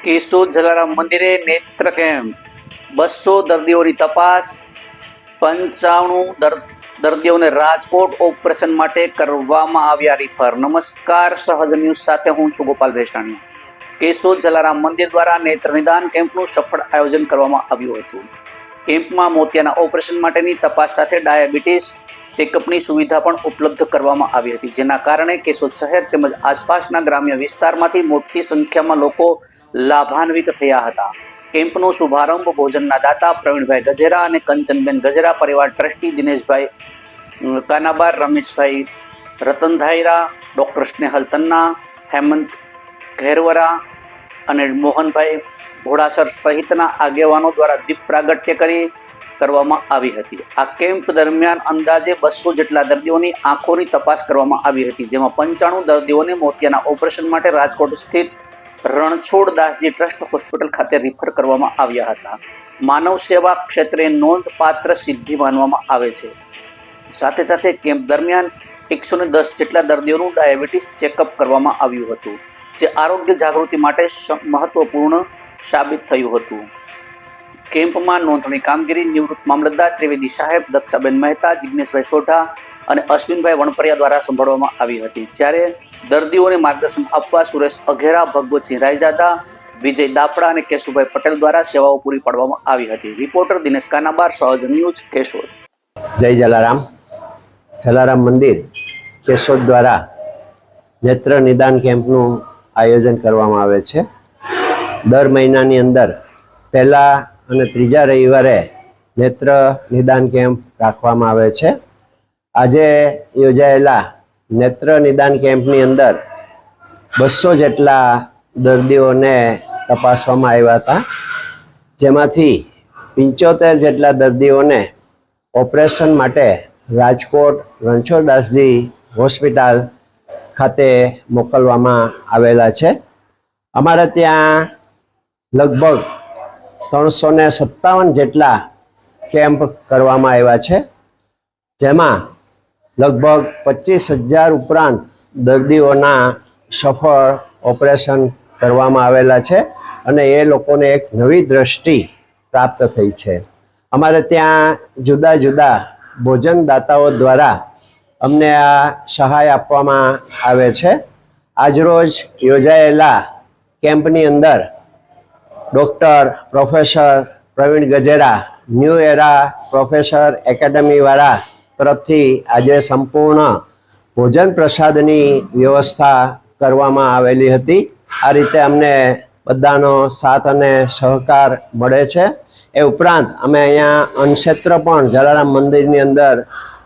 કેશોદ જલારામ મંદિરે નેત્ર કેમ્પ 200 દર્દીઓની તપાસ 95 દર્દીઓને રાજકોટ ઓપરેશન માટે કરવામાં આવ્યા રિફર। નમસ્કાર, સહજ ન્યૂઝ સાથે હું છું ગોપાલ ભેસાણીયા। કેશોદ જલારામ મંદિર દ્વારા નેત્ર નિદાન કેમ્પનું સફળ આયોજન કરવામાં આવ્યું હતું। કેમ્પમાં મોતિયાના ઓપરેશન માટેની તપાસ સાથે ડાયાબિટીસ ચેકઅપની સુવિધા પણ ઉપલબ્ધ કરવામાં આવી હતી, જેના કારણે કેશોદ શહેર તેમજ આસપાસના ગ્રામ્ય વિસ્તારમાંથી મોટી સંખ્યામાં લોકો લાભાન્વિત થયા હતા। કેમ્પનો શુભારંભ ભોજનના દાતા પ્રવીણભાઈ ગજેરા અને કંચનબેન ગજેરા પરિવાર ટ્રસ્ટી દિનેશભાઈ કાનાબાર, રમેશભાઈ રતનધાયરા, ડોક્ટર સ્નેહલ તન્ના, હેમંત ઘેરવરા અને મોહનભાઈ ઘોડાસર સહિતના આગેવાનો દ્વારા દીપ પ્રાગટ્ય કરવામાં આવી હતી। આ કેમ્પ દરમિયાન અંદાજે 200 જેટલા દર્દીઓની આંખોની તપાસ કરવામાં આવી હતી, જેમાં 95 દર્દીઓને મોતિયાના ઓપરેશન માટે રાજકોટ સ્થિત રણછોડદાસજી ટ્રસ્ટ હોસ્પિટલ ખાતે રિફર કરવામાં આવ્યા હતા। માનવ સેવા ક્ષેત્રે નોંધપાત્ર સિદ્ધિ માનવામાં આવે છે। સાથે સાથે કેમ્પ દરમિયાન 110 જેટલા દર્દીઓનું ડાયાબિટીસ ચેકઅપ કરવામાં આવ્યું હતું, જે આરોગ્ય જાગૃતિ માટે મહત્વપૂર્ણ સાબિત થયું હતું। કેમ્પમાં નોંધણી કામગીરી નિવૃત્ત મામલતદાર ત્રિવેદી સાહેબ, દક્ષાબેન મહેતા, જિગ્નેશભાઈ સોઢા અને અશ્વિનભાઈ વણપરિયા દ્વારા સંભાળવામાં આવી હતી, જ્યારે દર્દીઓને માર્ગદર્શન આપવા સુરેશ અઘેરા, ભગવતસિંહ રાયજાદા, વિજય દાપડા અને કેશુભાઈ પટેલ દ્વારા સેવાઓ પૂરી પાડવામાં આવી હતી। રિપોર્ટર દિનેશ કાનાબાર, સહજ ન્યૂઝ, કેશોદ। જય જલારામ। જલારામ મંદિર કેશોદ દ્વારા નેત્ર નિદાન કેમ્પનું આયોજન કરવામાં આવે છે। દર મહિનાની અંદર પહેલા અને ત્રીજા રવિવારે નેત્ર નિદાન કેમ્પ રાખવામાં આવે છે। આજે યોજાયેલા નેત્ર નિદાન કેમ્પની અંદર 200 જેટલા દર્દીઓને તપાસવામાં આવ્યા હતા, જેમાંથી 75 જેટલા દર્દીઓને ઓપરેશન માટે રાજકોટ રણછોડદાસજી હોસ્પિટલ ખાતે મોકલવામાં આવેલા છે। અમારે ત્યાં લગભગ 357 જેટલા કેમ્પ કરવામાં આવ્યા છે, જેમાં લગભગ 25,000 ઉપરાંત દર્દીઓના સફળ ઓપરેશન કરવામાં આવેલા છે અને એ લોકોને એક નવી દ્રષ્ટિ પ્રાપ્ત થઈ છે। અમારે ત્યાં જુદા જુદા ભોજનદાતાઓ દ્વારા અમને આ સહાય આપવામાં આવે છે। આજરોજ યોજાયેલા કેમ્પની અંદર doctor professor Pravin Gajera, new era professor એકેડમીવાળા તરફથી આજે સંપૂર્ણ ભોજન પ્રસાદની વ્યવસ્થા કરવામાં આવેલી હતી। આ રીતે અમને બધાનો સાથ અને સહકાર મળે છે। એ ઉપરાંત અમે અહીંયા અન્નક્ષેત્ર પણ જલારામ મંદિરની અંદર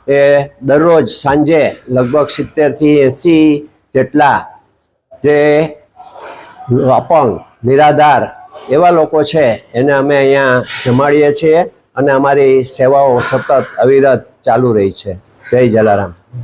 એ દરરોજ સાંજે લગભગ 70 થી 80 જેટલા જે અપંગ, નિરાધાર એવા લોકો છે એને અમે અહીંયા જમાડીએ છીએ અને અમારી સેવાઓ સતત અવિરત ચાલુ રહી છે। જય જલારામ।